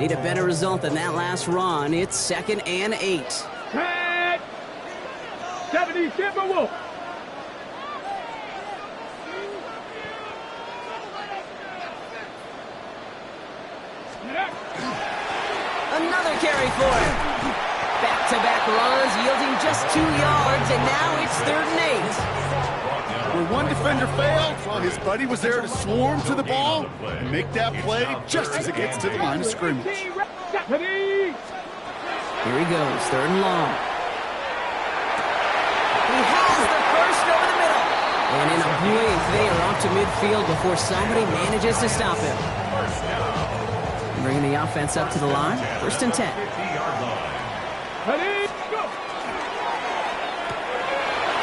Need a better result than that last run. It's 2nd and 8. 10, 70, Timberwolves. Another carry for him. Back-to-back runs yielding just 2 yards, and now it's 3rd and 8. Where one defender failed, well, his buddy was there to swarm to the ball and make that play just as it gets to the line of scrimmage. Here he goes, 3rd and long. He has the first over the middle. And in a blink, they are off to midfield before somebody manages to stop him. Bringing the offense up to the line, 1st and 10.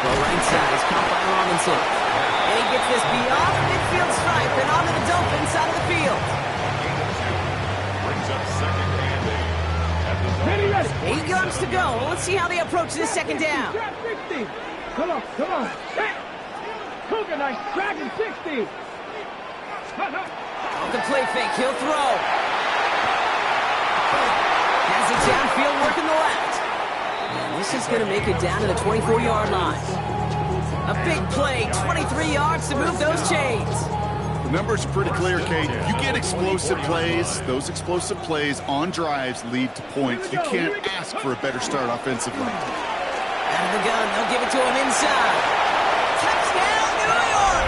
Well, right side is caught by Robinson. And he gets this beyond the midfield stripe and onto the Dolphins side of the field. Brings up 2nd and 8. 8 yards to go. Let's see how they approach this 2nd down. Come on. Hey. Cougar Knight, dragging 60. Off the play fake, he'll throw. Has it downfield, working the left. And this is going to make it down to the 24-yard line. A big play, 23 yards to move those chains. The numbers are pretty clear, Kate. You get explosive plays. Those explosive plays on drives lead to points. You can't ask for a better start offensively. Out of the gun, they'll give it to him inside. Touchdown, New York!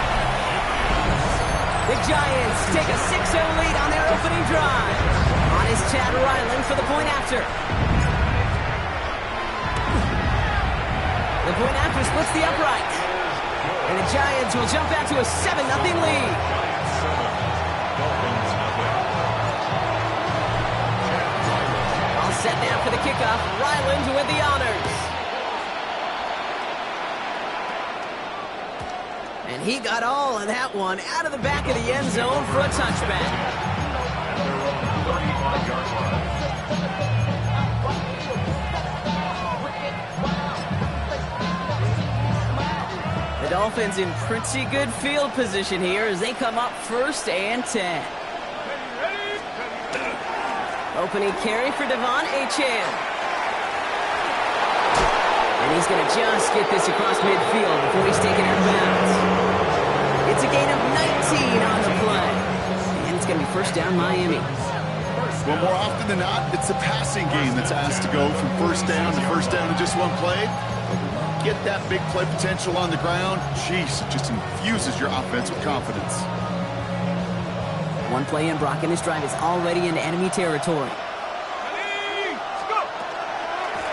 The Giants take a 6-0 lead on their opening drive. On is Chad Ryland for the point after. The point after splits the upright. And the Giants will jump out to a 7-0 lead. All set now for the kickoff. Ryland with the honors. And he got all of that one out of the back of the end zone for a touchback. The Dolphins in pretty good field position here as they come up 1st and 10. Opening carry for Devon Achane. And he's going to just get this across midfield before he's taken out of bounds. It's a gain of 19 on the play. And it's going to be 1st down Miami. Well, more often than not, it's a passing game that's asked to go from 1st down to 1st down in just one play. Get that big play potential on the ground. Jeez, it just infuses your offense with confidence. One play in, Brock, and this drive is already into enemy territory.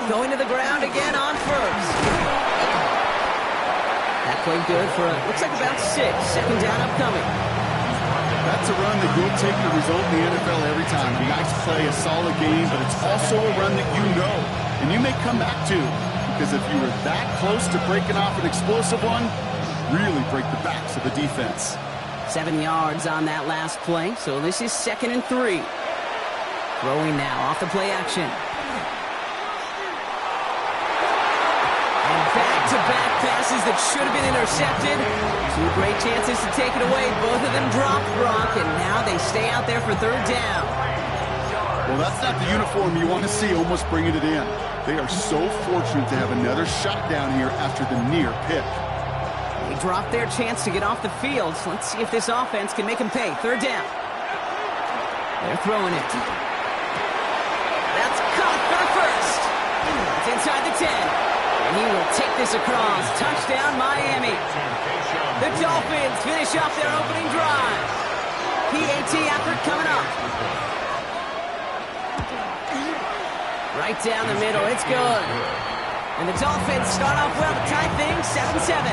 Going to the ground again on 1st. That played good for, looks like about 6. 2nd down upcoming. That's a run that will take the result in the NFL every time. A nice play, a solid game, but it's also a run that you know, and you may come back to. Because if you were that close to breaking off an explosive one, really break the backs of the defense. 7 yards on that last play, so this is 2nd and 3. Throwing now off the play action. And back-to-back passes that should have been intercepted. 2 great chances to take it away. Both of them dropped, Brock, and now they stay out there for 3rd down. Well, that's not the uniform you want to see almost bringing it in. They are so fortunate to have another shot down here after the near pick. They dropped their chance to get off the field. So let's see if this offense can make them pay. 3rd down. They're throwing it. That's caught for the 1st. It's inside the 10. And he will take this across. Touchdown, Miami. The Dolphins finish off their opening drive. PAT effort coming up. Right down the middle. It's good. And the Dolphins start off well to tie things 7-7.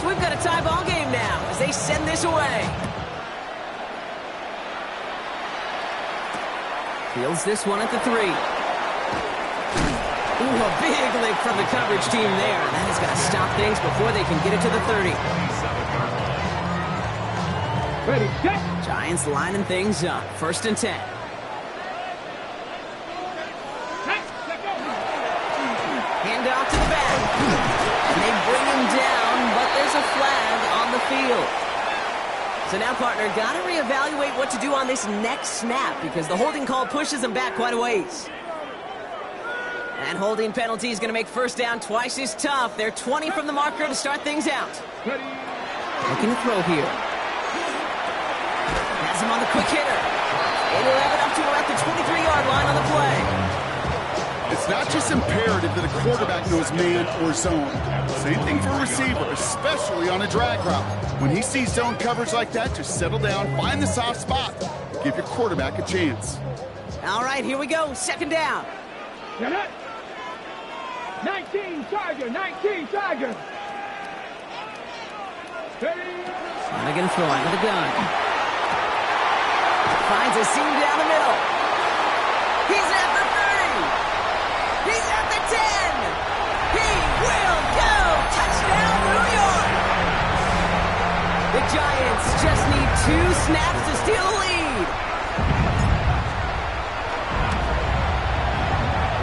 So we've got a tie ball game now as they send this away. Fields this one at the 3. Ooh, a big lick from the coverage team there. That is going to stop things before they can get it to the 30. Ready, set. Giants lining things up. 1st and 10. Hand off to the back. And they midfield. So now, partner, got to reevaluate what to do on this next snap because the holding call pushes them back quite a ways. And holding penalty is going to make first down twice as tough. They're 20 from the marker to start things out. Looking to throw here. Has him on the quick hitter. It'll have it up to about the 23-yard line on the play. It's not just imperative that a quarterback knows man or zone. Same thing for a receiver, especially on a drag route. When he sees zone coverage like that, just settle down, find the soft spot. Give your quarterback a chance. All right, here we go. Second down. 19 Charger, 19 Charger. And they're going to throw out of the gun. Finds a seam down the middle. He's at the 30. He's at the 10. He will go. Touchdown, New York. The Giants just need 2 snaps to steal the lead.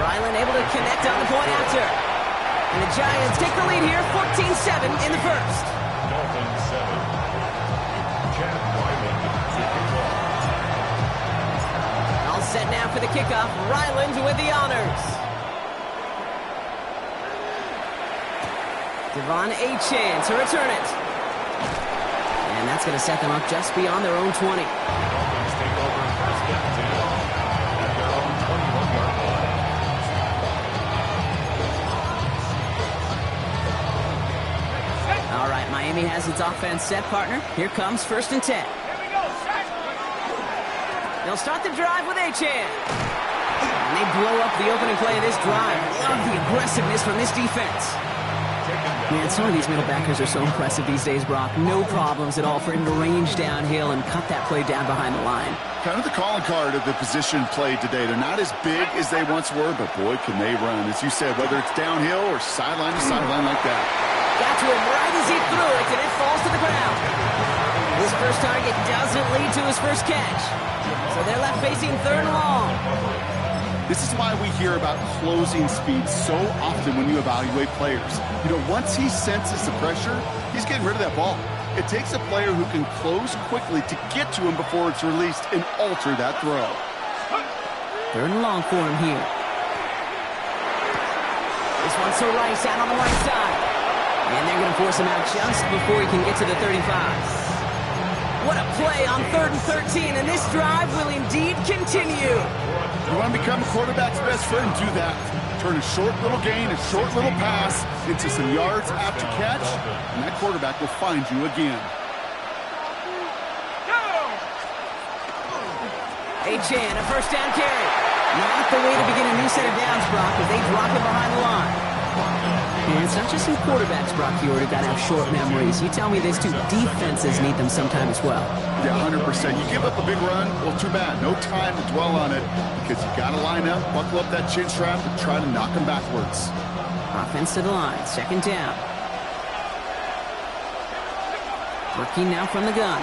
Ryland able to connect on the point after. And the Giants take the lead here, 14-7 in the first. Dolphins 7. Chad Ryland to kickoff. All set now for the kickoff. Ryland with the honors. Devon Achane to return it. And that's going to set them up just beyond their own 20. Dolphins take over first and 10 at their own 21-yard line. All right, Miami has its offense set, partner. Here comes first and 10. They'll start the drive with Achane. And they blow up the opening play of this drive. Love the aggressiveness from this defense. Man, some of these middle backers are so impressive these days, Brock. No problems at all for him to range downhill and cut that play down behind the line. Kind of the calling card of the position played today. They're not as big as they once were, but boy, can they run. As you said, whether it's downhill or sideline to sideline like that. Got to him right as he threw it, and it falls to the ground. His first target doesn't lead to his first catch. So they're left facing third and long. This is why we hear about closing speed so often when you evaluate players. You know, once he senses the pressure, he's getting rid of that ball. It takes a player who can close quickly to get to him before it's released and alter that throw. Third and long for him here. This one's to Rice out on the right side. And they're going to force him out just before he can get to the 35. What a play on 3rd and 13, and this drive will indeed continue. You want to become a quarterback's best friend? Do that. Turn a short little gain, a short little pass into some yards after catch, and that quarterback will find you again. Achane, a first down carry. Not the way to begin a new set of downs, Brock, as they drop him behind the line. And it's not just some quarterbacks, Brock, you already got to have short memories. You tell me this too, defenses need them sometime as well. Yeah, 100%. You give up a big run, well, too bad. No time to dwell on it because you got to line up, buckle up that chin strap, and try to knock them backwards. Offense to the line, second down. Working now from the gun.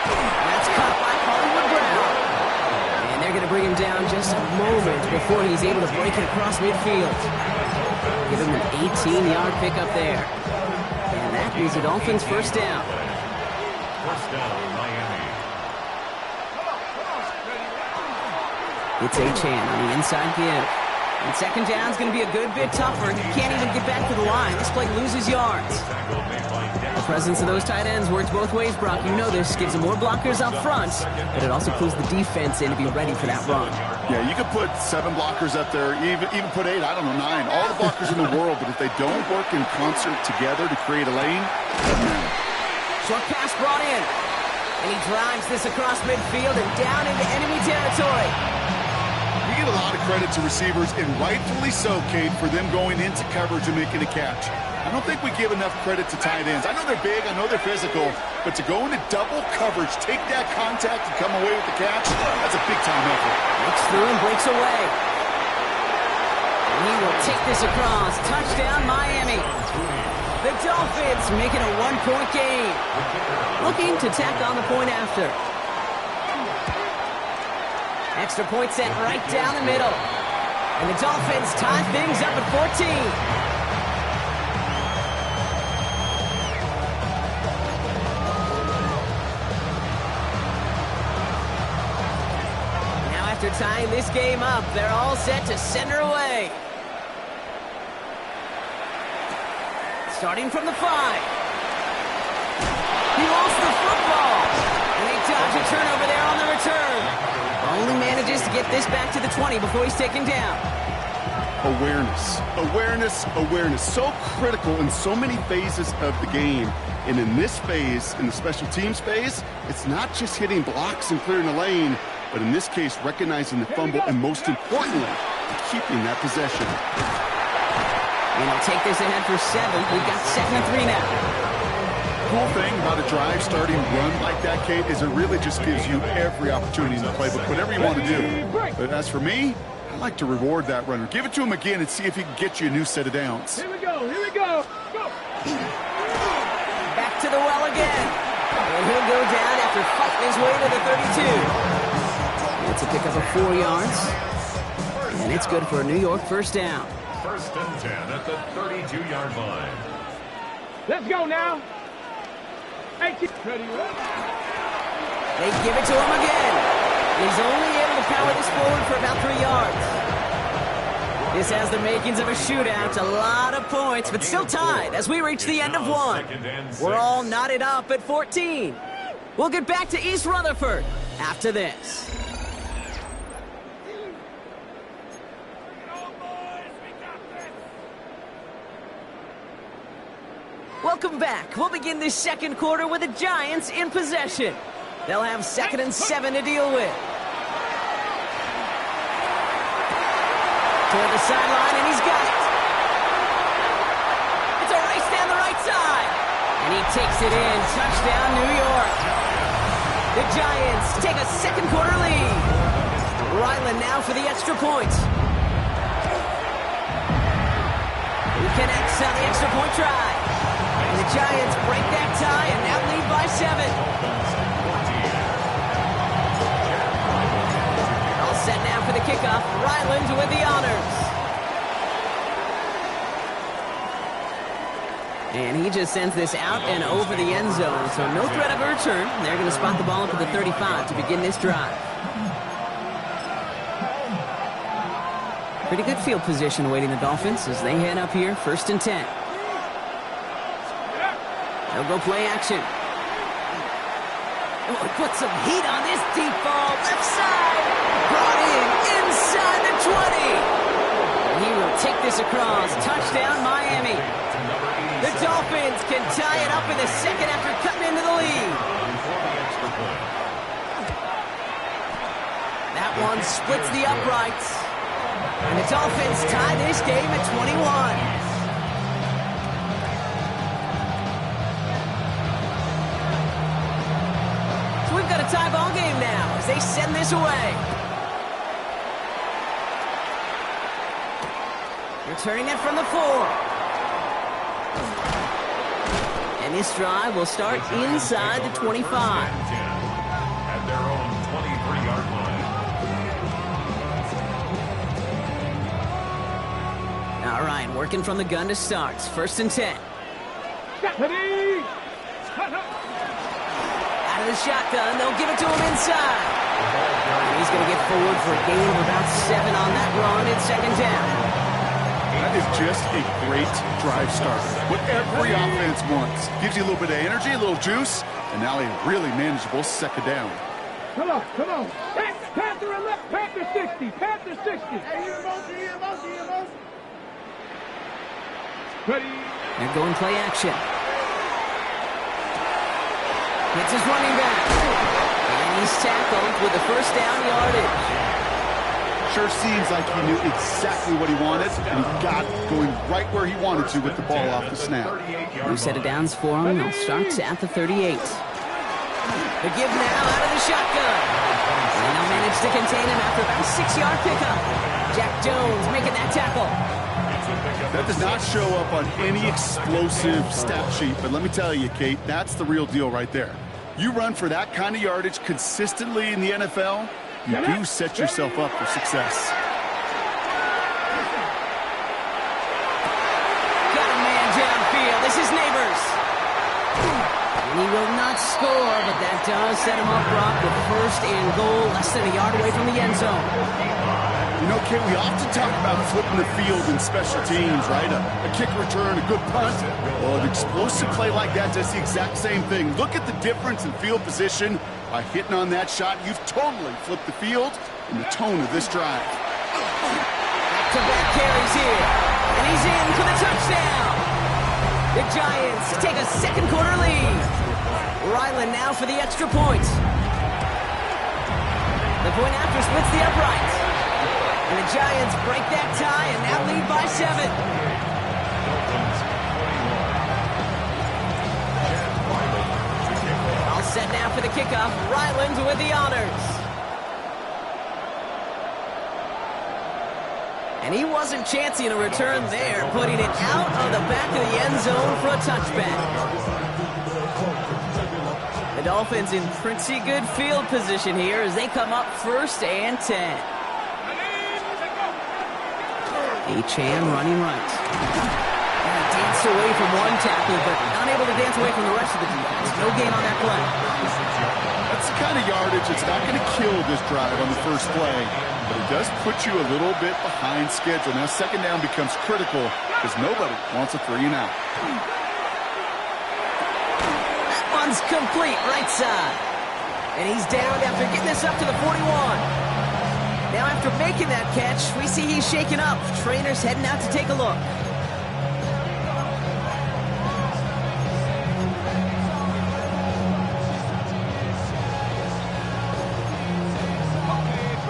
That's caught by Hollywood Brown. And they're going to bring him down just a moment before he's able to break it across midfield. Give him an 18-yard pickup there. And that is the Dolphins' first down. First down, Miami. It's Achane on the inside give. And second down's going to be a good bit tougher. He can't even get back to the line. This play loses yards. The presence of those tight ends works both ways, Brock. You know this. Gives them more blockers up front, but it also clues the defense in to be ready for that run. Yeah, you could put 7 blockers up there, even put 8, I don't know, 9. All the blockers in the world, but if they don't work in concert together to create a lane, short pass brought in. And he drives this across midfield and down into enemy territory. you give a lot of credit to receivers, and rightfully so, Kate, for them going into coverage and making a catch. I don't think we give enough credit to tight ends. I know they're big, I know they're physical, but to go into double coverage, take that contact and come away with the catch, that's a big-time effort. Looks through and breaks away. And he will take this across. Touchdown, Miami. The Dolphins make it a one-point game. Looking to tack on the point after. Extra point sent right down the middle. And the Dolphins tie things up at 14. tying this game up. They're all set to send her away. Starting from the 5. He lost the football. And they dodge a turnover there on the return. Only manages to get this back to the 20 before he's taken down. Awareness, awareness, awareness. So critical in so many phases of the game. And in this phase, in the special teams phase, it's not just hitting blocks and clearing the lane, but in this case, recognizing the fumble and most importantly, keeping that possession. And he'll take this ahead for 7. We've got 2nd and 3 now. Cool thing about a drive starting run like that, Kate, is it really just gives you every opportunity in the playbook, whatever you want to do. But as for me, I like to reward that runner. Give it to him again and see if he can get you a new set of downs. Here we go. Here we go. Go. Back to the well again. And he'll go down after fighting his way to the 32. It's a pickup of 4 yards. And it's good for a New York first down. 1st and 10 at the 32-yard line. Let's go now. 18. Ready. They give it to him again. He's only able to power this forward for about 3 yards. This has the makings of a shootout. A lot of points, but still tied as we reach the end of 1. We're all knotted up at 14. We'll get back to East Rutherford after this. Welcome back. We'll begin this 2nd quarter with the Giants in possession. They'll have 2nd and 7 to deal with. Toward the sideline, and he's got it. It's a race down the right side. And he takes it in. Touchdown, New York. The Giants take a 2nd quarter lead. Ryland now for the extra point. He connects on the extra point try. And the Giants break that tie and now lead by 7. All set now for the kickoff. Ryland with the honors. And he just sends this out and over the end zone. So no threat of a return. They're going to spot the ball up at the 35 to begin this drive. Pretty good field position awaiting the Dolphins as they head up here, 1st and 10. They'll go play action. Oh, put some heat on this deep ball. Left side. Brought in inside the 20. And he will take this across. Touchdown, Miami. The Dolphins can tie it up in the 2nd after cutting into the lead. That one splits the uprights. And the Dolphins tie this game at 21. We've got a tie ball game now as they send this away. Returning it from the 4. And this drive will start inside the 25. At their own 23-yard line. All right, working from the gun to start. 1st and 10. Ready. Out of the shotgun, they'll give it to him inside. And he's going to get forward for a gain of about 7 on that run in 2nd down. That is just a great drive starter. What every offense wants. Gives you a little bit of energy, a little juice, and now a really manageable 2nd down. Come on, come on. Panther and left, Panther 60, Panther 60. Hey, ready. They're going play action. It's his running back. And he's tackled with the 1st down yardage. Sure seems like he knew exactly what he wanted, and he got going right where he wanted to with the ball off the snap. New set of downs for him. They'll start at the 38. The give now out of the shotgun. And they'll manage to contain him after about a 6-yard pickup. Jack Jones making that tackle. That does not show up on any explosive stat sheet, but let me tell you, Kate, that's the real deal right there. You run for that kind of yardage consistently in the NFL, you do set yourself up for success. Got a man downfield. This is Neighbors. And he will not score, but that does set him up, Brock, with first and goal, less than a yard away from the end zone. You know, Kate, we often talk about flipping the field in special teams, right? A kick return, a good punt. Well, an explosive play like that does the exact same thing. Look at the difference in field position. By hitting on that shot, you've totally flipped the field and the tone of this drive. Back-to-back carries here, and he's in for the touchdown. The Giants take a second quarter lead. Ryland now for the extra point. The point after splits the uprights. And the Giants break that tie and now lead by 7. All set now for the kickoff. Ryland with the honors. And he wasn't chancing a return there, putting it out of the back of the end zone for a touchback. The Dolphins in pretty good field position here as they come up first and 10. Achane running right. Danced away from one tackle, but unable to dance away from the rest of the defense. No gain on that play. That's the kind of yardage that's not going to kill this drive on the first play, but it does put you a little bit behind schedule. Now second down becomes critical because nobody wants a 3-and-out. That one's complete right side. And he's down after getting this up to the 41. Now after making that catch, we see he's shaken up. Trainer's heading out to take a look.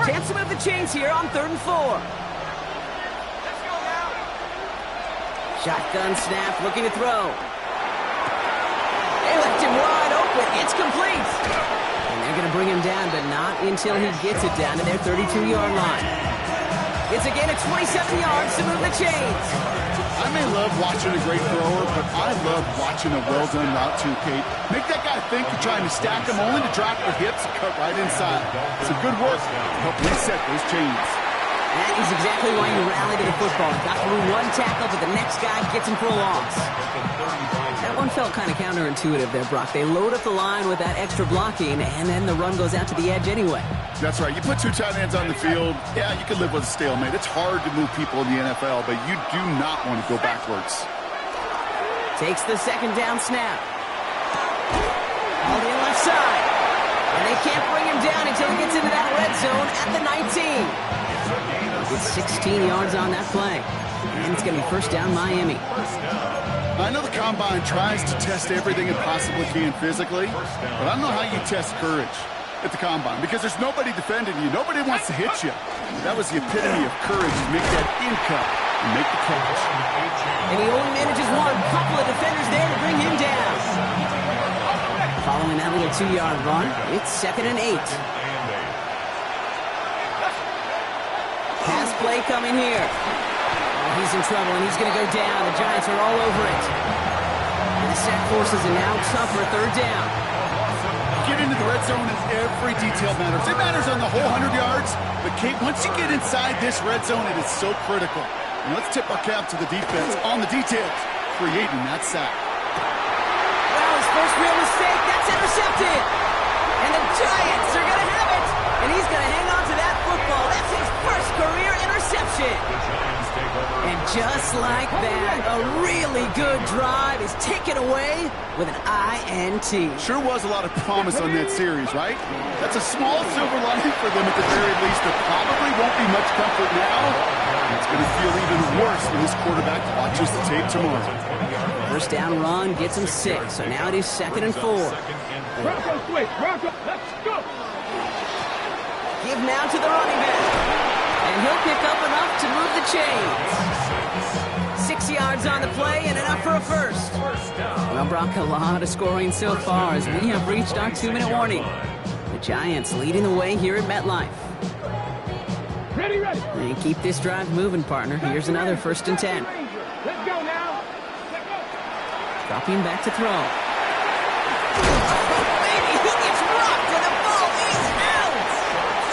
Chance to move the chains here on 3rd and 4. Shotgun snap, looking to throw. They left him wide open. It's complete. And they're going to bring him down, but not until he gets it down to their 32-yard line. It's a gain of 27 yards to move the chains. I may love watching a great thrower, but I love watching a well-done route too, Kate. Make that guy think you're trying to stack him only to drop the hips and cut right inside. Some good work to help reset those chains. That is exactly why you rally to the football. Got through one tackle, but the next guy gets him for a loss. That one felt kind of counterintuitive there, Brock. They load up the line with that extra blocking, and then the run goes out to the edge anyway. That's right. You put 2 tight ends on the field, yeah, you can live with a stalemate. It's hard to move people in the NFL, but you do not want to go backwards. Takes the second down snap. All the left side. And they can't bring him down until he gets into that red zone at the 19. It's 16 yards on that play. And it's going to be first down Miami. I know the Combine tries to test everything it possibly can physically, but I don't know how you test courage at the Combine because there's nobody defending you. Nobody wants to hit you. That was the epitome of courage to make that in-cut and make the catch. And he only manages one. Couple of defenders there to bring him down. Following that little 2-yard run, it's 2nd and 8. Pass play coming here. Oh, he's in trouble, and he's going to go down. The Giants are all over it. And the sack forces a now tougher 3rd down. Get into the red zone and every detail matters. It matters on the whole 100 yards, but Kate, once you get inside this red zone, it is so critical. And let's tip our cap to the defense on the details, creating that sack. Well, his first real mistake, that's intercepted. And the Giants are going to have it. And he's going to hang on to that football. That's his first career interception. And just like that, a really good drive is taken away with an INT. Sure was a lot of promise on that series, right? That's a small silver lining for them at the very least. There probably won't be much comfort now. It's going to feel even worse when this quarterback watches the tape tomorrow. First down run gets him 6, so now it is 2nd and 4. Bronco switch. Bronco, let's go. Give now to the running back. And he'll pick up enough to move the chains. 6 yards on the play and enough for a first. Well, Brock, a lot of scoring so far as we have reached our 2-minute warning. The Giants leading the way here at MetLife. Ready, ready. And keep this drive moving, partner. Here's another 1st and 10. Let's go now. Let's go. Dropping back to throw. Baby, he gets rocked and the ball is out.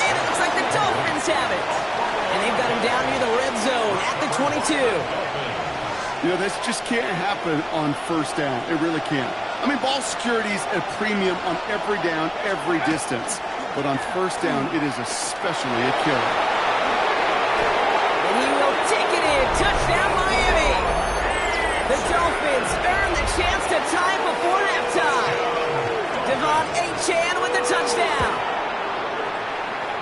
And it looks like the Dolphins have it. And they've got him down near the red zone at the 22. You know, this just can't happen on 1st down. It really can't. I mean, ball security is a premium on every down, every distance. But on first down, it is especially a killer. And he will take it in. Touchdown, Miami. The Dolphins earn the chance to tie before halftime. Devon Achane with the touchdown.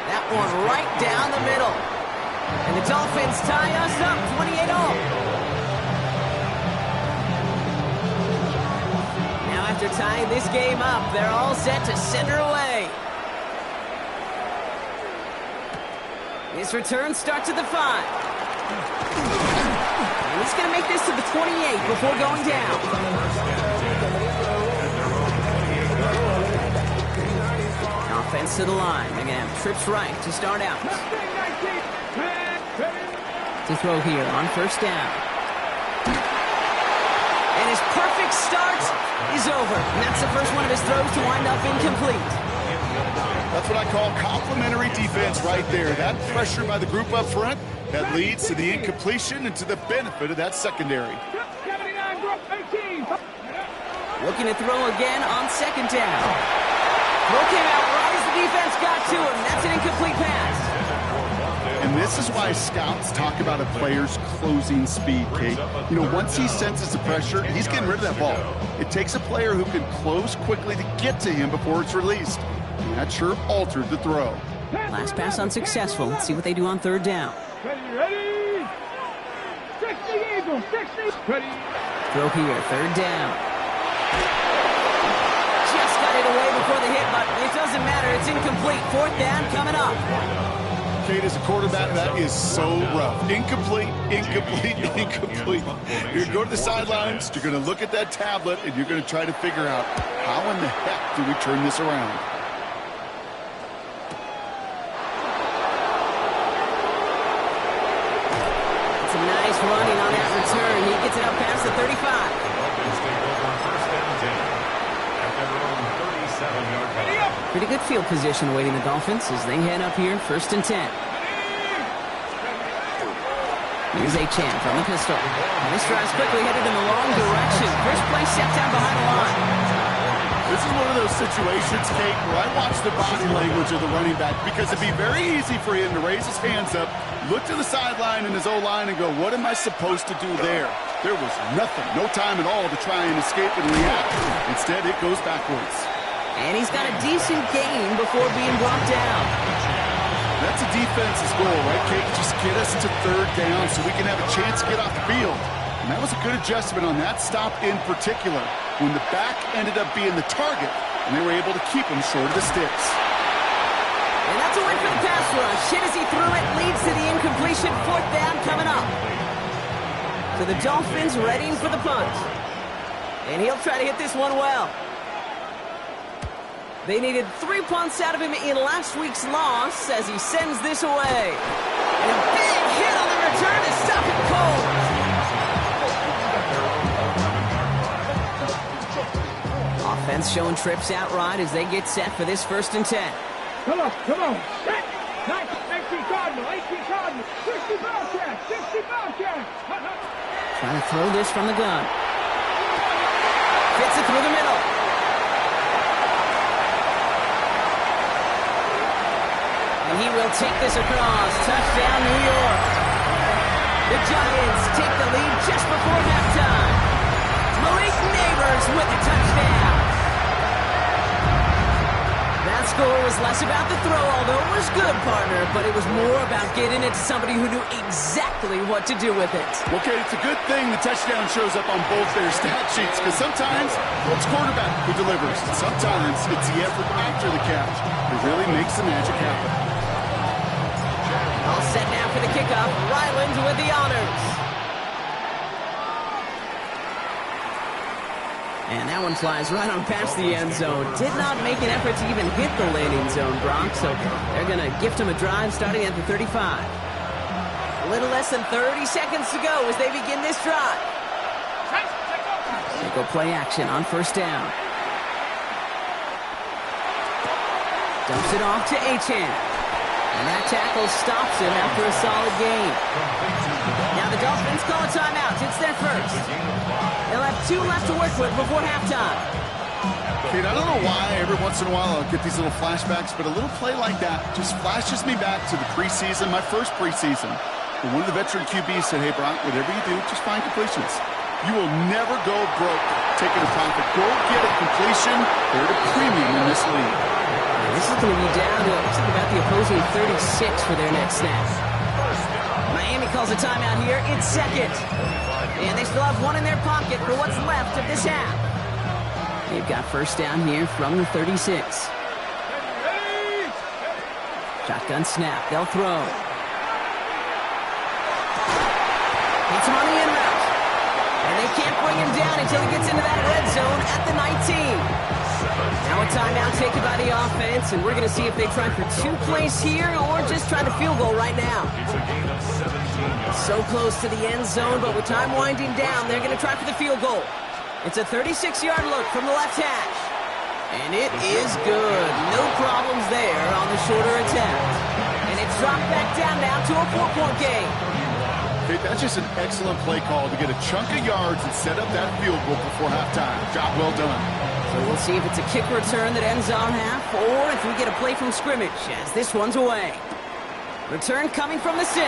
That one right down the middle. And the Dolphins tie us up 28-all. Now after tying this game up, they're all set to send her away. His return starts at the 5. And he's going to make this to the 28 before going down. Offense to the line. Again, trips right to start out. To throw here on first down. And his perfect start is over. And that's the first one of his throws to wind up incomplete. That's what I call complimentary defense right there. That pressure by the group up front, that leads to the incompletion and to the benefit of that secondary. Looking to throw again on second down. Throw came out right as the defense got to him. That's an incomplete pass. And this is why scouts talk about a player's closing speed, Kate. You know, once he senses the pressure, he's getting rid of that ball. It takes a player who can close quickly to get to him before it's released. And that sure altered the throw. Last pass unsuccessful. Let's see what they do on third down. Ready? 60 Eagles, 60. Ready? Throw here, third down. Just got it away before the hit, but it doesn't matter. It's incomplete. Fourth down coming up. Kate, as a quarterback, that is so rough. Incomplete, incomplete, incomplete. You're going to go to the sidelines, you're going to look at that tablet, and you're going to try to figure out how in the heck do we turn this around. It's a nice running on that return. He gets it up past the 35. Pretty good field position awaiting the Dolphins as they head up here, 1st and 10. Here's Achane from the pistol. And this drive's quickly headed in the wrong direction. First play set down behind the line. This is one of those situations, Kate, where I watch the body language of the running back because it'd be very easy for him to raise his hands up, look to the sideline in his O-line and go, what am I supposed to do there? There was nothing, no time at all to try and escape and react. Instead, it goes backwards. And he's got a decent gain before being brought down. That's a defense's goal, right, Kate? Just get us to third down so we can have a chance to get off the field. And that was a good adjustment on that stop in particular, when the back ended up being the target, and they were able to keep him short of the sticks. And that's a win for the pass rush. Hit as he threw it, leads to the incompletion. Fourth down coming up. So the Dolphins readying for the punt. And he'll try to hit this one well. They needed 3 punts out of him in last week's loss as he sends this away. And a big hit on the return to stop it cold. Offense showing trips out right as they get set for this 1st and 10. Come on, come on. 18 Cardinal, 18 Cardinal. 60 Bobcat, 60 Bobcat. Trying to throw this from the gun. Gets it through the middle. And he will take this across. Touchdown, New York. The Giants take the lead just before halftime. Malik Neighbors with the touchdown. That score was less about the throw, although it was good, partner, but it was more about getting it to somebody who knew exactly what to do with it. Okay, it's a good thing the touchdown shows up on both their stat sheets, because sometimes it's quarterback who delivers. Sometimes it's the effort after the catch that really makes the magic happen. All set now for the kickoff. Ryland with the honors. And that one flies right on past the end zone. Did not make an effort to even hit the landing zone, Brock. So they're going to gift him a drive starting at the 35. A little less than 30 seconds to go as they begin this drive. They go play action on first down. Dumps it off to Achane. And that tackle stops him after a solid gain. Now the Dolphins call a timeout. It's their first. They'll have 2 left to work with before halftime. Kate, I don't know why every once in a while I'll get these little flashbacks, but a little play like that just flashes me back to the preseason, my first preseason. But one of the veteran QBs said, hey, Brock, whatever you do, just find completions. You will never go broke taking a profit. Go get a completion. They're at a premium in this league. And this is going to be down to looks like about the opposing 36 for their next snap. Miami calls a timeout here. It's second. And they still have one in their pocket for what's left of this half. They've got first down here from the 36. Shotgun snap. They'll throw. Hits him on the in route. And they can't bring him down until he gets into that red zone at the 19. Now a timeout taken by the offense, and we're going to see if they try for 2 plays here or just try to field goal right now. So close to the end zone, but with time winding down, they're going to try for the field goal. It's a 36-yard look from the left hash. And it is good. No problems there on the shorter attempt. And it's dropped back down now to a 4-point game. Hey, that's just an excellent play call to get a chunk of yards and set up that field goal before halftime. Job well done. So we'll see if it's a kick return that ends on half or if we get a play from scrimmage as this one's away. Return coming from the 6. He's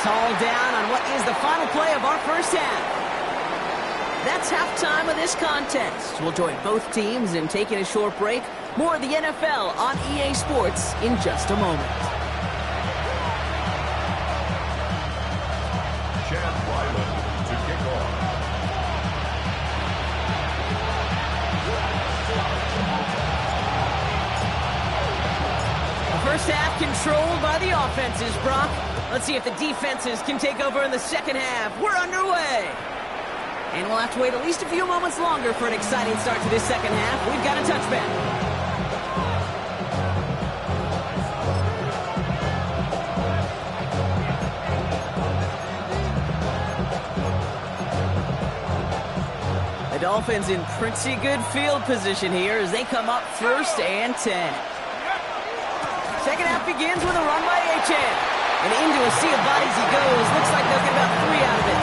hauled down on what is the final play of our first half. That's halftime of this contest. We'll join both teams in taking a short break. More of the NFL on EA Sports in just a moment. Chad Ryland to kick off. The first half controlled by the offenses, Brock. Let's see if the defenses can take over in the second half. We're underway. And we'll have to wait at least a few moments longer for an exciting start to this second half. We've got a touchback. The Dolphins in pretty good field position here as they come up 1st and 10. Second half begins with a run by Achane. And into a sea of bodies he goes. Looks like they'll get about 3 out of it.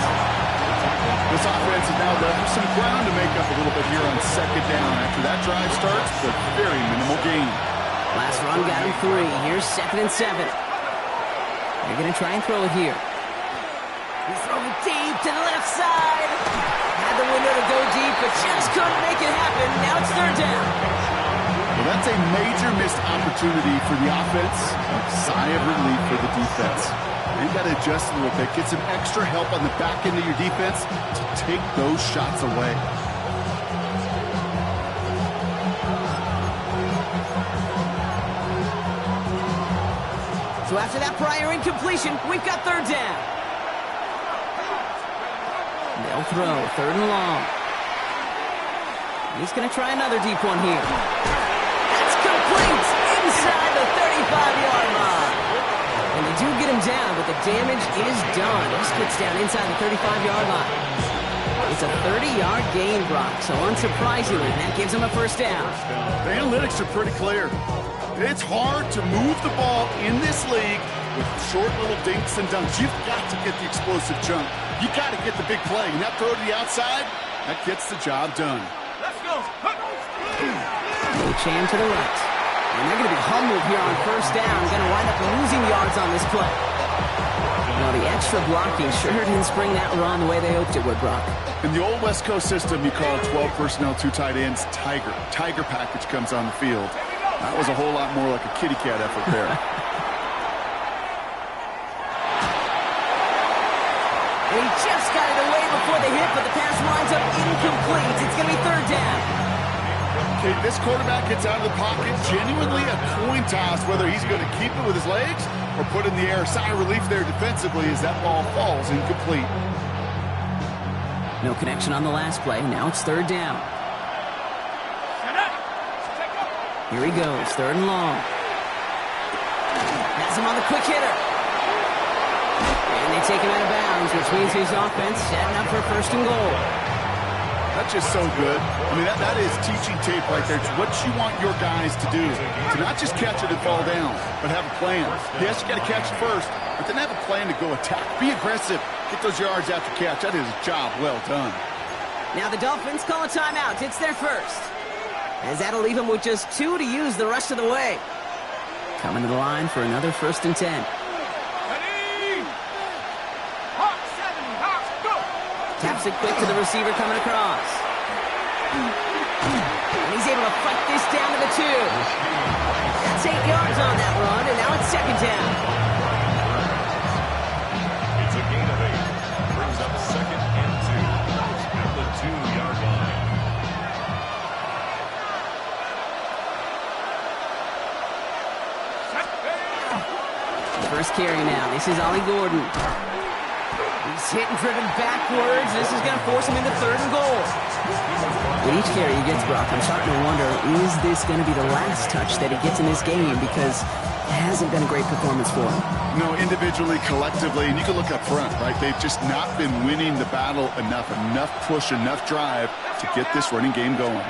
This offense is now left with some ground to make up a little bit here on second down after that drive starts, but very minimal gain. Last run got him 3. Here's 2nd and 7. They're going to try and throw it here. He's throwing deep to the left side. Had the window to go deep, but just couldn't make it happen. Now it's 3rd down. Well, that's a major missed opportunity for the offense. A sigh of relief for the defense. They've got to adjust a little bit, get some extra help on the back end of your defense to take those shots away. So after that prior incompletion, we've got 3rd down. They'll throw 3rd and long. He's going to try another deep one here. That's complete inside the 35-yard line. And they do get him down, but the damage is done. This gets down inside the 35-yard line. It's a 30-yard gain, Brock, so unsurprisingly, that gives him a 1st down. The analytics are pretty clear. It's hard to move the ball in this league with short little dinks and dunks. You've got to get the explosive jump. You got to get the big play. And that throw to the outside, that gets the job done. Let's go. Achane to the right. And they're going to be humbled here on 1st down. Going to wind up losing yards on this play. Well, the extra blocking sure didn't spring that run the way they hoped it would, Brock. In the old West Coast system, you call 12 personnel, 2 tight ends, Tiger. Tiger package comes on the field. That was a whole lot more like a kitty cat effort there. And he just got it away before the hit, but the pass winds up incomplete. It's going to be 3rd down. Okay, this quarterback gets out of the pocket, genuinely a coin toss whether he's going to keep it with his legs or put it in the air. Sigh of relief there defensively as that ball falls incomplete. No connection on the last play. Now it's 3rd down. Here he goes, 3rd and long. Has him on the quick hitter. And they take him out of bounds, which means his offense setting up for 1st and goal. That's just so good. I mean, that is teaching tape right there. It's what you want your guys to do. To not just catch it and fall down, but have a plan. Yes, you got to catch it first, but then have a plan to go attack. Be aggressive. Get those yards after catch. That is a job well done. Now the Dolphins call a timeout. It's their first. As that'll leave them with just 2 to use the rest of the way. Coming to the line for another 1st and 10. Ready? Hawk 7, Hawk, go! Taps it quick to the receiver coming across. And he's able to fight this down to the 2. That's 8 yards on that run, and now it's 2nd down. It's a gain of 8. Brings up 2nd and 2 at the 2-yard line. First carry now. This is Ollie Gordon. He's hit and driven backwards. This is going to force him into 3rd and goal. With each carry he gets, Brock, I'm starting to wonder, is this going to be the last touch that he gets in this game? Because it hasn't been a great performance for him. No, individually, collectively, and you can look up front, right? They've just not been winning the battle enough push, enough drive to get this running game going.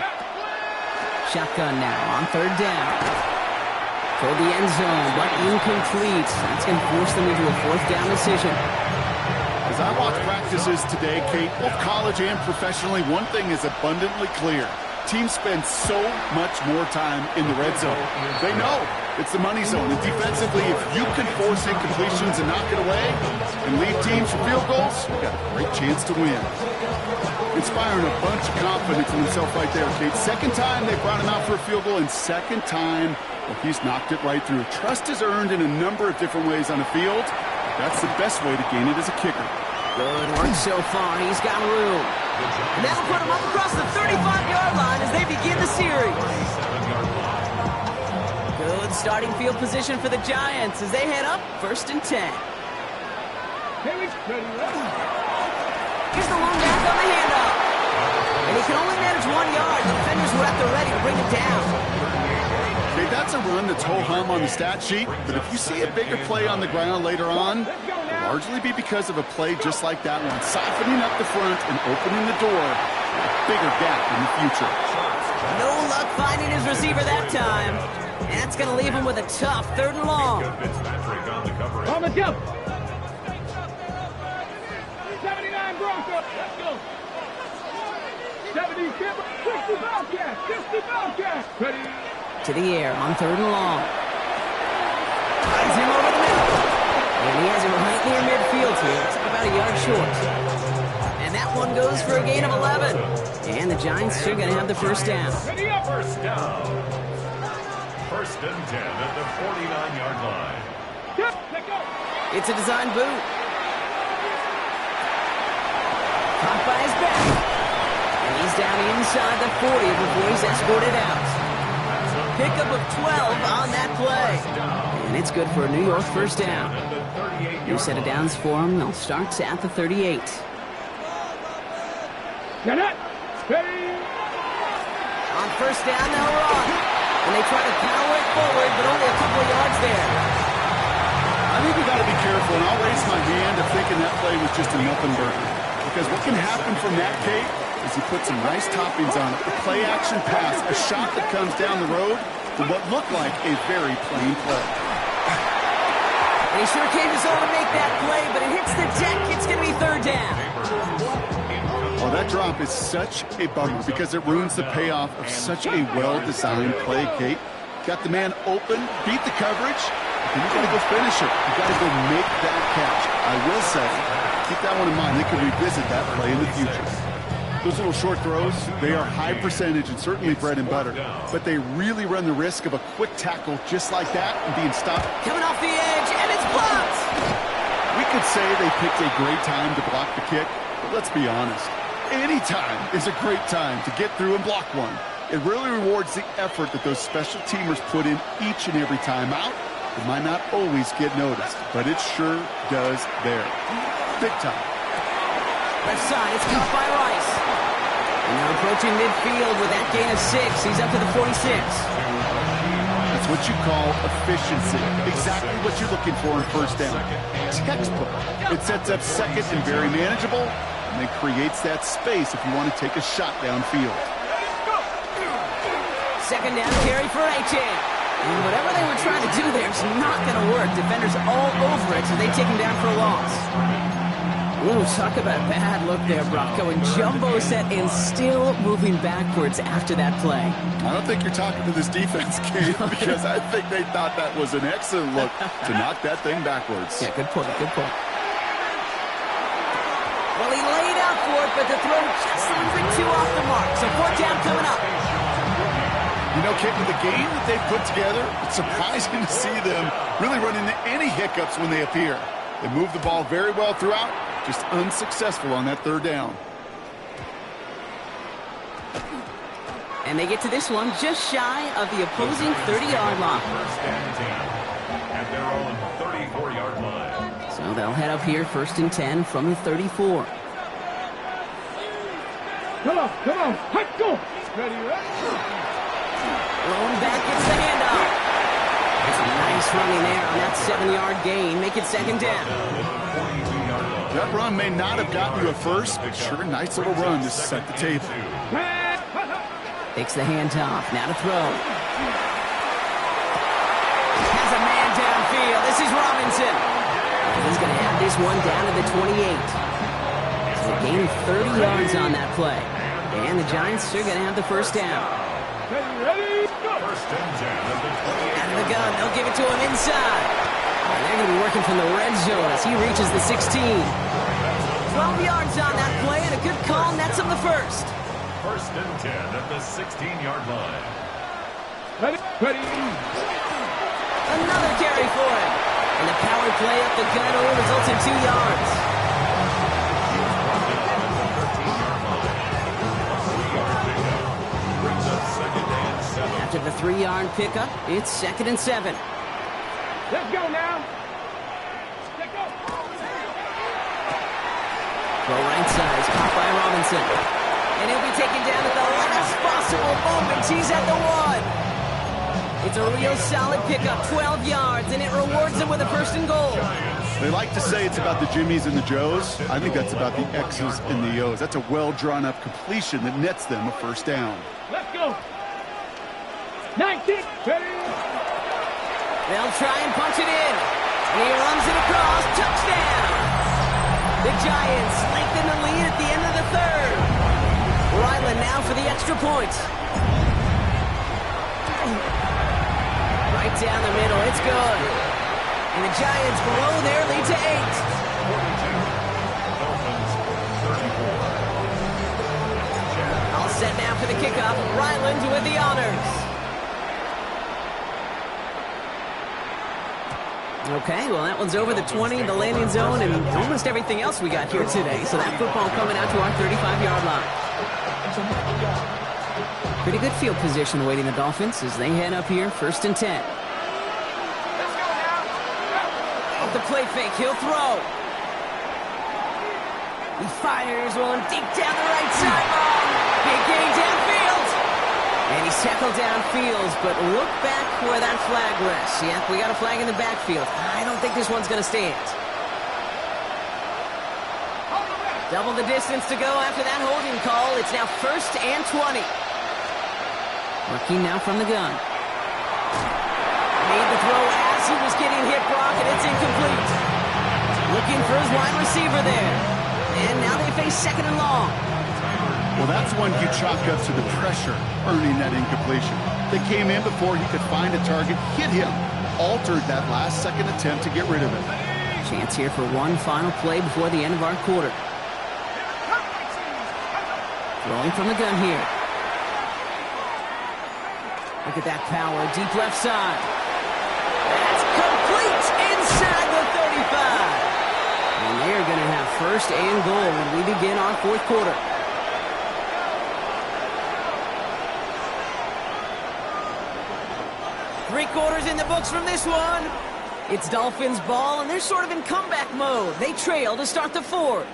Shotgun now on 3rd down. For the end zone, but incomplete. That's going to force them into a 4th down decision. As I watch practices today, Kate, both college and professionally, one thing is abundantly clear. Teams spend so much more time in the red zone. They know it's the money zone. And defensively, if you can force incompletions and knock it away and lead teams for field goals, you've got a great chance to win. Inspiring a bunch of confidence in himself right there, Kate. 2nd time they brought him out for a field goal, and 2nd time, well, he's knocked it right through. Trust is earned in a number of different ways on the field. That's the best way to gain it as a kicker. Good work so far. He's got room. And that'll put him up across the 35-yard line as they begin the series. Good starting field position for the Giants as they head up 1st and 10. Here's the long back on the handoff. And he can only manage 1 yard. The defenders were at the ready to bring him down. Okay, that's a run that's ho-hum on the stat sheet, but if you see a bigger play on the ground later on, it'll largely be because of a play just like that one, softening up the front and opening the door for a bigger gap in the future. No luck finding his receiver that time. And that's going to leave him with a tough 3rd and long. On the jump. 79 Broncos. Let's go. 70 Timber. 60 Bobcats. 60 Bobcats. Ready. To the air on 3rd and long. Finds him over the middle. And he has him right near midfield here. It's about a yard short. And that one goes for a gain of 11. And the Giants are going to have the 1st down. Ready up. 1st down. 1st and 10 at the 49-yard line. Yep, let go. It's a design boot. Caught by his back. And he's down inside the 40 before he's escorted out. Pickup of 12 on that play. And it's good for a New York 1st down. New set of downs for him. They'll start at the 38. Get it. Ready. On 1st down, they'll run. And they try to power it forward, but only a couple of yards there. I think we got to be careful, and I'll raise my hand of thinking that play was just a nothing burger. Because what can happen from that, Kate, is he put some nice toppings on it. A play-action pass, a shot that comes down the road to what looked like a very plain play. And he sure came his own to make that play, but it hits the deck. It's going to be 3rd down. Well, that drop is such a bummer because it ruins the payoff of such a well-designed play, Kate. Got the man open, beat the coverage, and you got to go finish it. You got to go make that catch. I will say, keep that one in mind. They could revisit that play in the future. Those little short throws, they are high percentage and certainly bread and butter, but they really run the risk of a quick tackle just like that and being stopped. Coming off the edge, and it's blocked. We could say they picked a great time to block the kick, but let's be honest. Any time is a great time to get through and block one. It really rewards the effort that those special teamers put in each and every time out. It might not always get noticed, but it sure does there. Big time. Left side, it's caught by Rice. And they're approaching midfield with that gain of 6. He's up to the 46. That's what you call efficiency. Exactly what you're looking for in 1st down. Textbook. It sets up 2nd and very manageable, and then creates that space if you want to take a shot downfield. 2nd down carry for A-Chain. And whatever they were trying to do there is not going to work. Defenders all over it, so they take him down for a loss. Ooh, talk about bad look there, Brock. Going jumbo set and still moving backwards after that play. I don't think you're talking to this defense, Gabe, because I think they thought that was an excellent look to knock that thing backwards. Yeah, good point, good point. Well, he laid out for it, but the throw just a little bit too off the mark. So 4th down coming up. You know, Kip, with the game that they've put together, it's surprising to see them really run into any hiccups when they appear. They move the ball very well throughout, just unsuccessful on that 3rd down. And they get to this one just shy of the opposing 30-yard line. First and 10 at their own 34-yard line. So they'll head up here 1st and 10 from the 34. Come on, let's go. Ready, Thrown back, gets the handoff. It's a nice running there on that 7-yard gain. Make it 2nd down. That run may not have gotten you a first, but sure, nice little run to set the table. Takes the handoff. Now to throw. Has a man downfield. This is Robinson. He's going to have this one down to the 28. So a gain of 30 yards on that play. And the Giants are going to have the 1st down. Ready, go. First and 10 at the 28. Out of the gun. They'll give it to him inside. And they're going to be working from the red zone as he reaches the 16. 12 yards on that play and a good call. Nets him the 1st. First and 10 at the 16-yard line. Ready. Another carry for him. And the power play up the gun only results in 2 yards. After the 3-yard pickup, it's 2nd and 7. Let's go now. Let's go. Throw right side is caught by Robinson. And he'll be taken down at the last possible moment. He's at the 1. It's a real solid pickup, 12 yards, and it rewards him with a 1st and goal. They like to say it's about the Jimmies and the Joes. I think that's about the X's and the O's. That's a well-drawn-up completion that nets them a 1st down. Let's go. 19. Ready. They'll try and punch it in. And he runs it across. Touchdown! The Giants lengthen the lead at the end of the 3rd. Ryland now for the extra point. Right down the middle. It's good. And the Giants blow their lead to 8. All set now for the kickoff. Ryland with the honors. Okay, well, that one's over the 20, the landing zone, and almost everything else we got here today. So that football coming out to our 35-yard line. Pretty good field position awaiting the Dolphins as they head up here, 1st and 10. Off the play fake, he'll throw. He fires one deep down the right sideline. Big gain downfield. And he's tackled downfield, but look back where that flag rests. Yep, we got a flag in the backfield. I don't think this one's going to stand. Double the distance to go after that holding call. It's now 1st and 20. Working now from the gun. Made the throw as he was getting hit, Brock, and it's incomplete. Looking for his wide receiver there. And now they face 2nd and long. Well, that's one you chalk up to the pressure earning that incompletion. They came in before he could find a target, hit him, altered that last-second attempt to get rid of it. Chance here for one final play before the end of our quarter. Throwing from the gun here. Look at that power, deep left side. That's complete inside the 35. And they're going to have 1st and goal when we begin our 4th quarter. Three quarters in the books from this one. It's Dolphins ball, and they're sort of in comeback mode. They trail to start the 4th.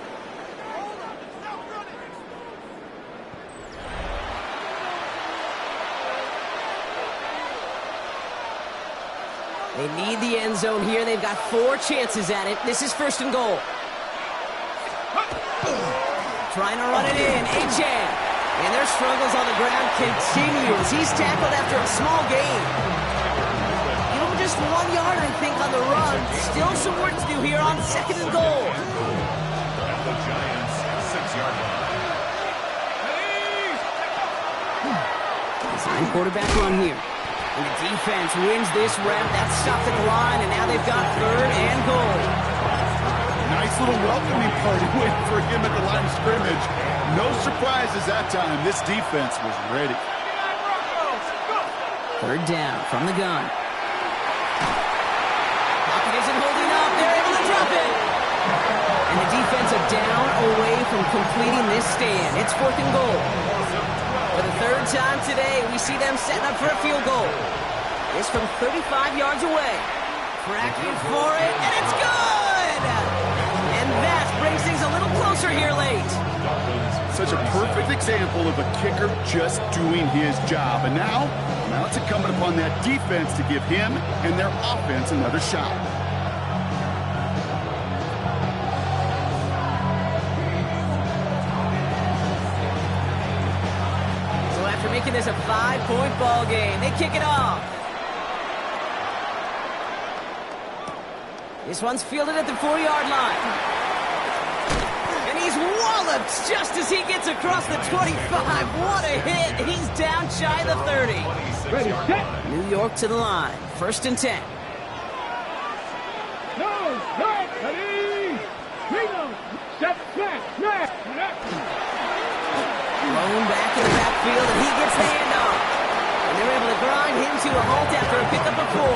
They need the end zone here. They've got 4 chances at it. This is 1st and goal. Trying to run it in. Achane. And their struggles on the ground continues. He's tackled after a small gain. Just 1 yard, I think, on the run. Still some work to do here on 2nd and goal. quarterback run here. And the defense wins this rep. That's stopped at the line, and now they've got 3rd and goal. Nice little welcoming party waiting for him at the line of scrimmage. No surprises that time. This defense was ready. 3rd down from the gun. Pocket isn't holding up. They're able to drop it. And the defense are down away from completing this stand. It's 4th and goal. For the 3rd time today, we see them setting up for a field goal. This from 35 yards away. Cracking for it, and it's good! And that brings things a little closer here late. Such a perfect example of a kicker just doing his job. And now it's incumbent upon that defense to give him and their offense another shot. So after making this a 5-point ball game, they kick it off. This one's fielded at the 4-yard line. And he's walloped just as he gets across the 25. What a hit. He's down shy of the 30. Ready, set. New York to the line. 1st and 10. No, right, ready. Reload. Step back, snap. Thrown back in the backfield, and he gets the handoff. And they're able to grind him to a halt after a pickup of 4.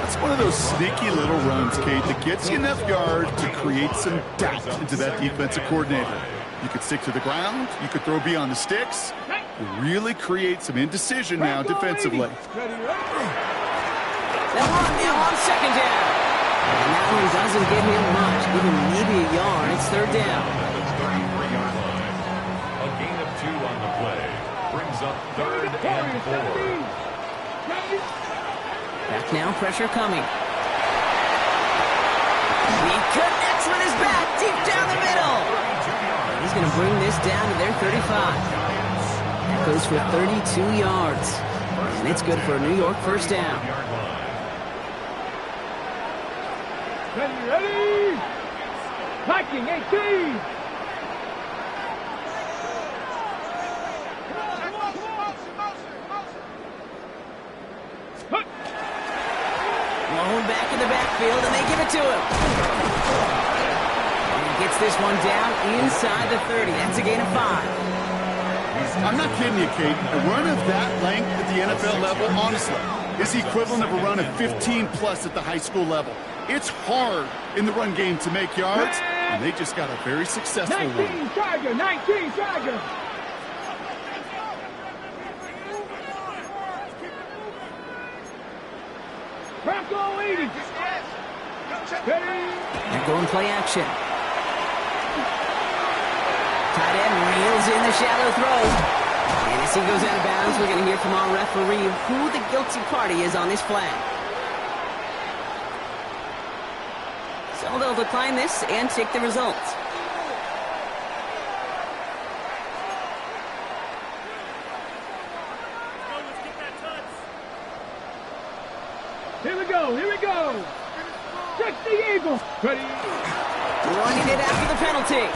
That's one of those sneaky little runs, Kate, that gets you enough yard to create some doubt into that defensive coordinator. You could stick to the ground. You could throw beyond the sticks. You really create some indecision now defensively. They'll run now on 2nd down. And that one doesn't get him much, even maybe a yard. It's 3rd down. A gain of 2 on the play. Brings up 3rd and 4. Back now, pressure coming. He connects with his back deep down the middle. He's going to bring this down to their 35. Goes for 32 yards. And it's good for a New York 1st down. Ready. Viking 18. Blown back in the backfield, and they give it to him. And he gets this one down inside the 30. That's a gain of 5. I'm not kidding you, Kate. A run of that length at the NFL level, honestly, is the equivalent of a run of 15-plus at the high school level. It's hard in the run game to make yards, and they just got a very successful 19 one. Tiger, 19 Tiger. Bronco leading. Ready. They're going play action. Tight end reels in the shallow throw. And as he goes out of bounds, we're going to hear from our referee who the guilty party is on this flag. So they'll decline this and take the results. Here we go, here we go. 60 Eagles. Ready. Running it after the penalty.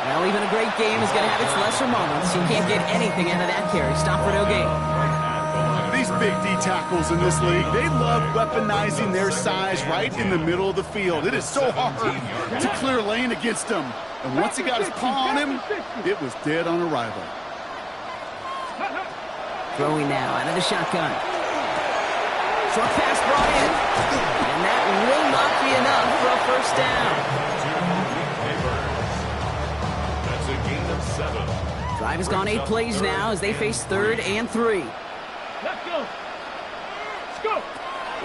Well, even a great game is going to have its lesser moments. You can't get anything out of that carry. Stop for no gain. These big D tackles in this league, they love weaponizing their size right in the middle of the field. It is so hard to clear a lane against them. And once he got his paw on him, it was dead on arrival. Throwing now out of the shotgun. Short pass brought in. And that will not be enough for a 1st down. That's a gain of 7. Drive has gone 8 plays now as they face 3rd and 3. Let's go. Let's go.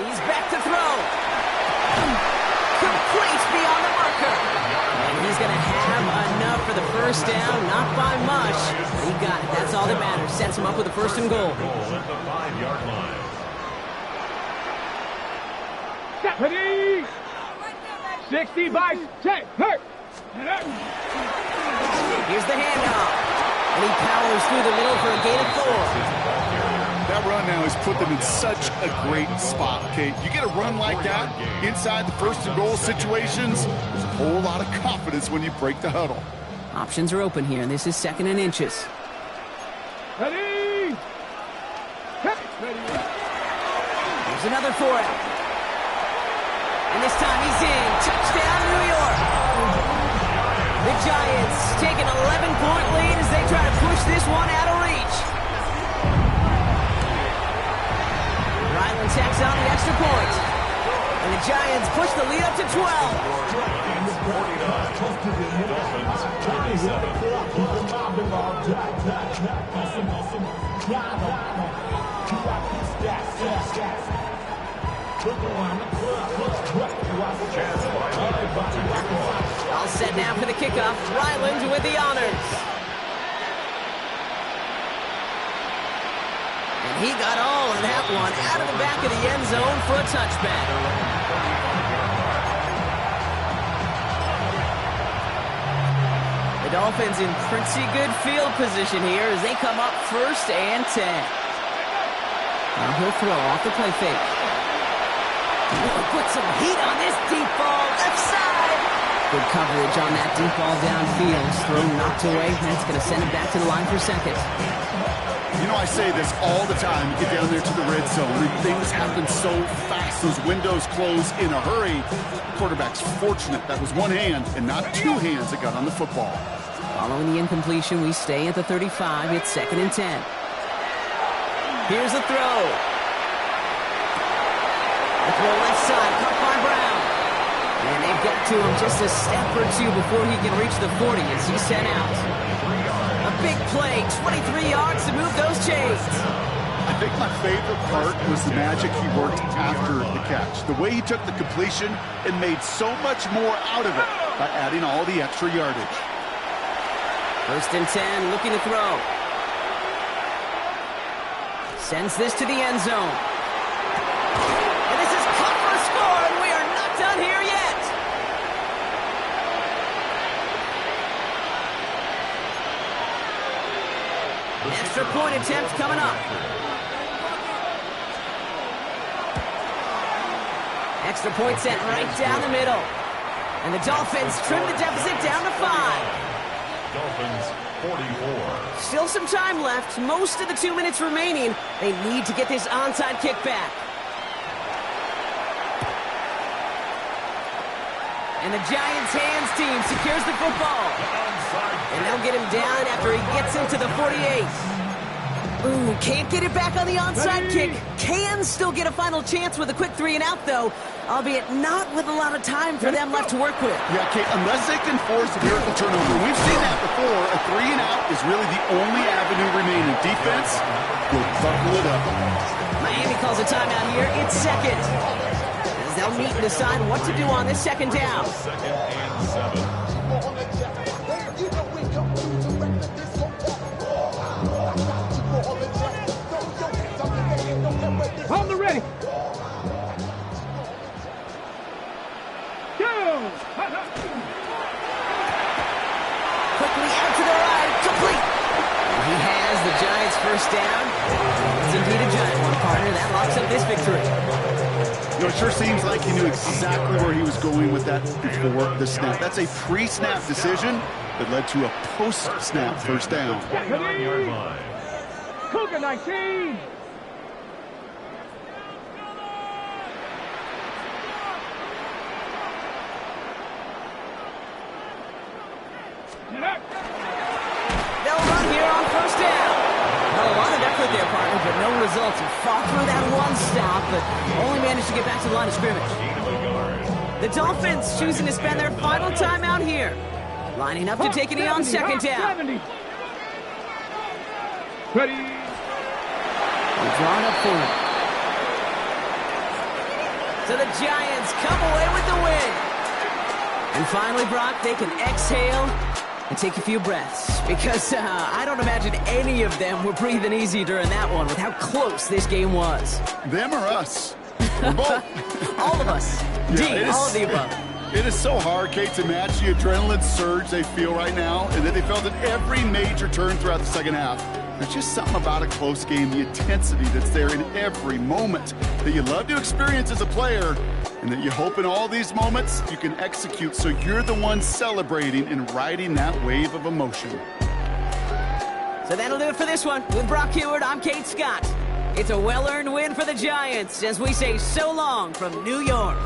He's back to throw. Complete beyond the marker. And he's going to have enough for the 1st down. Not by much. He got it. That's all that matters. Sets him up with a 1st and goal. Goal at the 5-yard line. Ready. 60 by 10. Hurt. Here's the handoff. And he powers through the middle for a gain of 4. That run now has put them in such a great spot, Kate. You get a run like that inside the 1st and goal situations, there's a whole lot of confidence when you break the huddle. Options are open here, and this is 2nd and inches. Ready. Here's another for him. And this time he's in. Touchdown, New York. The Giants take an 11-point lead as they try to push this one out of reach. Ryland tacks on the extra point. And the Giants push the lead up to 12. Giants 49, Dolphins 27. All set now for the kickoff. Ryland with the honors. And he got all of that one out of the back of the end zone for a touchback. The Dolphins in pretty good field position here as they come up 1st and 10. Now he'll throw off the play fake. He'll put some heat on this deep ball left side. Good coverage on that deep ball downfield. Throw knocked away. That's going to send it back to the line for 2nd. You know, I say this all the time. You get down there to the red zone, and things happen so fast. Those windows close in a hurry. The quarterback's fortunate that was one hand and not two hands that got on the football. Following the incompletion, we stay at the 35. It's 2nd and 10. Here's the throw. The throw left side, caught by Brown. And they get to him just a step or two before he can reach the 40 as he's sent out. A big play, 23 yards to move those chains. I think my favorite part was the magic he worked after the catch. The way he took the completion and made so much more out of it by adding all the extra yardage. 1st and 10, looking to throw. Sends this to the end zone. And this is cut for a score, and we are not done here yet. Extra point attempt coming up. Extra point sent right down the middle. And the Dolphins trim the deficit down to 5. Dolphins 44. Still some time left. Most of the 2 minutes remaining. They need to get this onside kick back. And the Giants hands team secures the football. And they'll get him down after he gets into the 48. Ooh, can't get it back on the onside kick. Can still get a final chance with a quick 3 and out, though, albeit not with a lot of time for them left to work with. Yeah, Kate, unless they can force a miracle turnover. We've seen that before. A 3 and out is really the only avenue remaining. Defense will buckle it up. Miami calls a timeout here. It's 2nd. As they'll meet and decide what to do on this 2nd down. 2nd and 7. On the ready. Go! Quickly out to the right. Complete. And he has the Giants' 1st down. It's indeed a giant one, partner. That locks up this victory. You know, it sure seems like he knew exactly where he was going with that before the snap. That's a pre-snap decision that led to a post-snap 1st down. 39-yard line. Cougar 19. They'll run here on 1st down. Well, a lot of effort there, partner, but no results. He fought through that one stop, but only managed to get back to the line of scrimmage. The Dolphins choosing to spend their final time out here. Lining up to take it in on 2nd down. 70. Ready. They're drawn up for it. So the Giants come away with the win. And finally, Brock, they can exhale and take a few breaths, because I don't imagine any of them were breathing easy during that one with how close this game was. Them or us? We're both. All of us. Yeah, All of the above. It is so hard, Kate, to match the adrenaline surge they feel right now, and that they felt at every major turn throughout the 2nd half. There's just something about a close game, the intensity that's there in every moment that you love to experience as a player, and that you hope in all these moments you can execute so you're the one celebrating and riding that wave of emotion. So that'll do it for this one. With Brock Huard, I'm Kate Scott. It's a well-earned win for the Giants as we say so long from New York.